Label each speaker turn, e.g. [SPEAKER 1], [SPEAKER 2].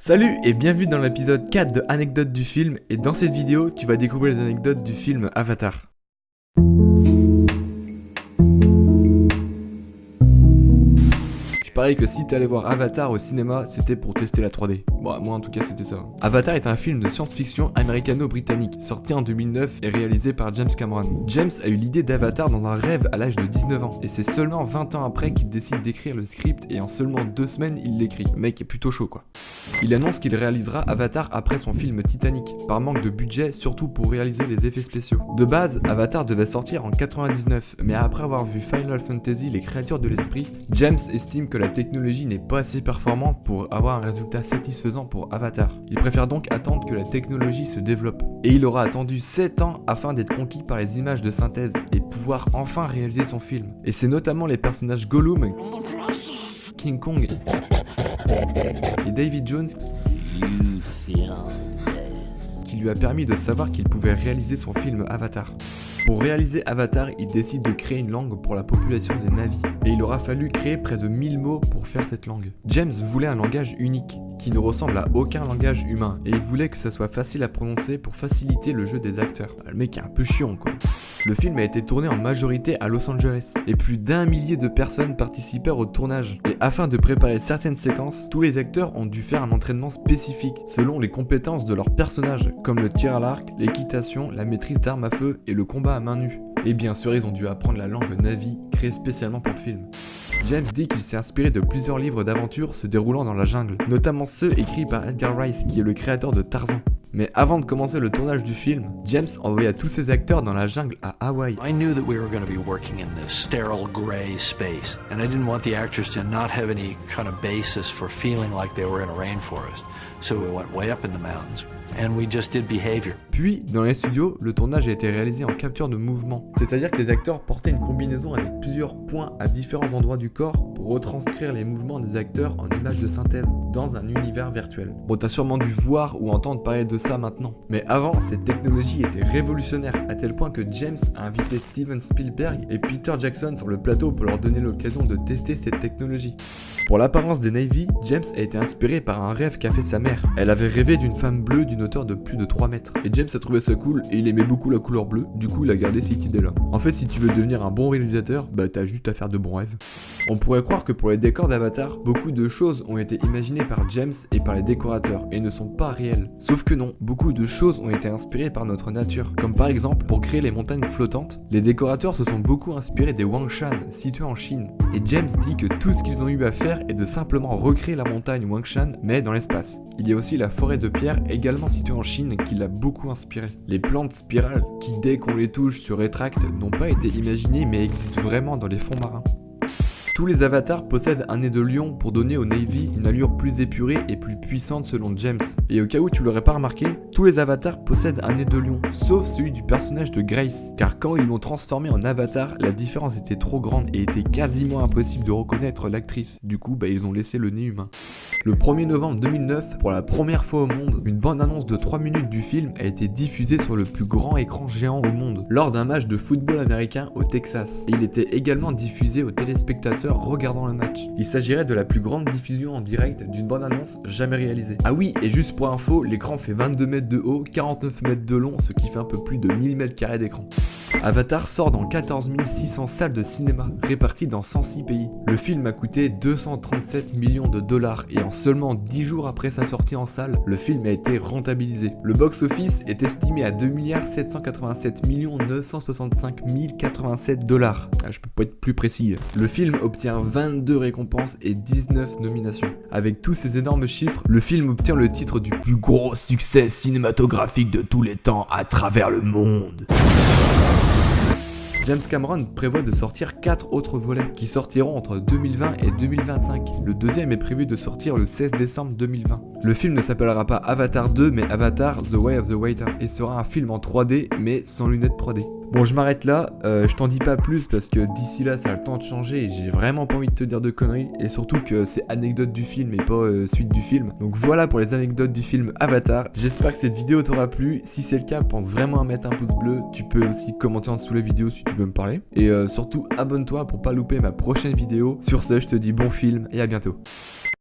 [SPEAKER 1] Salut et bienvenue dans l'épisode 4 de Anecdotes du film, et dans cette vidéo, tu vas découvrir les anecdotes du film Avatar. Je parie que si t'allais voir Avatar au cinéma, c'était pour tester la 3D. Bon, moi en tout cas c'était ça. Avatar est un film de science-fiction américano-britannique, sorti en 2009 et réalisé par James Cameron. James a eu l'idée d'Avatar dans un rêve à l'âge de 19 ans, et c'est seulement 20 ans après qu'il décide d'écrire le script, et en seulement 2 semaines il l'écrit. Le mec est plutôt chaud quoi. Il annonce qu'il réalisera Avatar après son film Titanic, par manque de budget, surtout pour réaliser les effets spéciaux. De base, Avatar devait sortir en 99, mais après avoir vu Final Fantasy, les créatures de l'esprit, James estime que la technologie n'est pas assez performante pour avoir un résultat satisfaisant pour Avatar. Il préfère donc attendre que la technologie se développe. Et il aura attendu 7 ans afin d'être conquis par les images de synthèse et pouvoir enfin réaliser son film. Et c'est notamment les personnages Gollum, King Kong et David Jones qui lui a permis de savoir qu'il pouvait réaliser son film Avatar. Pour réaliser Avatar, il décide de créer une langue pour la population des Na'vi, et il aura fallu créer près de 1000 mots pour faire cette langue. James voulait un langage unique, qui ne ressemble à aucun langage humain, et il voulait que ça soit facile à prononcer pour faciliter le jeu des acteurs. Le mec est un peu chiant quoi. Le film a été tourné en majorité à Los Angeles, et plus d'1 millier de personnes participèrent au tournage. Et afin de préparer certaines séquences, tous les acteurs ont dû faire un entraînement spécifique, selon les compétences de leurs personnages, comme le tir à l'arc, l'équitation, la maîtrise d'armes à feu et le combat à main nue. Et bien sûr, ils ont dû apprendre la langue Na'vi, créée spécialement pour le film. James dit qu'il s'est inspiré de plusieurs livres d'aventure se déroulant dans la jungle, notamment ceux écrits par Edgar Rice, qui est le créateur de Tarzan. Mais avant de commencer le tournage du film, James envoya tous ses acteurs dans la jungle à Hawaï.
[SPEAKER 2] I knew that we were going to be working in this sterile gray space, and I didn't want the actors to not have any kind of basis for feeling like they were in a rainforest. So we went way up in the mountains, and we just did behavior.
[SPEAKER 1] Puis, dans les studios, le tournage a été réalisé en capture de mouvement. C'est-à-dire que les acteurs portaient une combinaison avec plusieurs points à différents endroits du corps pour retranscrire les mouvements des acteurs en images de synthèse dans un univers virtuel. Bon, t'as sûrement dû voir ou entendre parler de ça maintenant. Mais avant, cette technologie était révolutionnaire, à tel point que James a invité Steven Spielberg et Peter Jackson sur le plateau pour leur donner l'occasion de tester cette technologie. Pour l'apparence des Na'vi, James a été inspiré par un rêve qu'a fait sa mère. Elle avait rêvé d'une femme bleue d'une hauteur de plus de 3 mètres. Et James a trouvé ça cool et il aimait beaucoup la couleur bleue, du coup il a gardé cette idée là. En fait, si tu veux devenir un bon réalisateur, bah t'as juste à faire de bons rêves. On pourrait croire que pour les décors d'Avatar, beaucoup de choses ont été imaginées par James et par les décorateurs et ne sont pas réelles. Sauf que non, beaucoup de choses ont été inspirées par notre nature. Comme par exemple, pour créer les montagnes flottantes, les décorateurs se sont beaucoup inspirés des Huangshan, situés en Chine. Et James dit que tout ce qu'ils ont eu à faire est de simplement recréer la montagne Huangshan, mais dans l'espace. Il y a aussi la forêt de pierre, également située en Chine, qui l'a beaucoup inspiré. Les plantes spirales, qui dès qu'on les touche se rétractent, n'ont pas été imaginées mais existent vraiment dans les fonds marins. Tous les avatars possèdent un nez de lion pour donner aux Na'vi une allure plus épurée et plus puissante selon James. Et au cas où tu l'aurais pas remarqué, tous les avatars possèdent un nez de lion, sauf celui du personnage de Grace. Car quand ils l'ont transformé en avatar, la différence était trop grande et était quasiment impossible de reconnaître l'actrice. Du coup, ils ont laissé le nez humain. Le 1er novembre 2009, pour la première fois au monde, une bande-annonce de 3 minutes du film a été diffusée sur le plus grand écran géant au monde, lors d'un match de football américain au Texas. Et il était également diffusé aux téléspectateurs regardant le match. Il s'agirait de la plus grande diffusion en direct d'une bande-annonce jamais réalisée. Ah oui, et juste pour info, l'écran fait 22 mètres de haut, 49 mètres de long, ce qui fait un peu plus de 1000 mètres carrés d'écran. Avatar sort dans 14 600 salles de cinéma, réparties dans 106 pays. Le film a coûté 237 millions de dollars et en seulement 10 jours après sa sortie en salle, le film a été rentabilisé. Le box-office est estimé à 2 787 965 087 dollars. Je peux pas être plus précis. Le film obtient 22 récompenses et 19 nominations. Avec tous ces énormes chiffres, le film obtient le titre du plus gros succès cinématographique de tous les temps à travers le monde. James Cameron prévoit de sortir 4 autres volets qui sortiront entre 2020 et 2025. Le deuxième est prévu de sortir le 16 décembre 2020. Le film ne s'appellera pas Avatar 2 mais Avatar The Way of the Water et sera un film en 3D mais sans lunettes 3D. Bon, je m'arrête là, je t'en dis pas plus parce que d'ici là ça a le temps de changer et j'ai vraiment pas envie de te dire de conneries, et surtout que c'est anecdote du film et pas suite du film. Donc voilà pour les anecdotes du film Avatar. J'espère que cette vidéo t'aura plu. Si c'est le cas, pense vraiment à mettre un pouce bleu. Tu peux aussi commenter en dessous la vidéo si tu veux me parler, et surtout abonne-toi pour pas louper ma prochaine vidéo. Sur ce, je te dis bon film et à bientôt.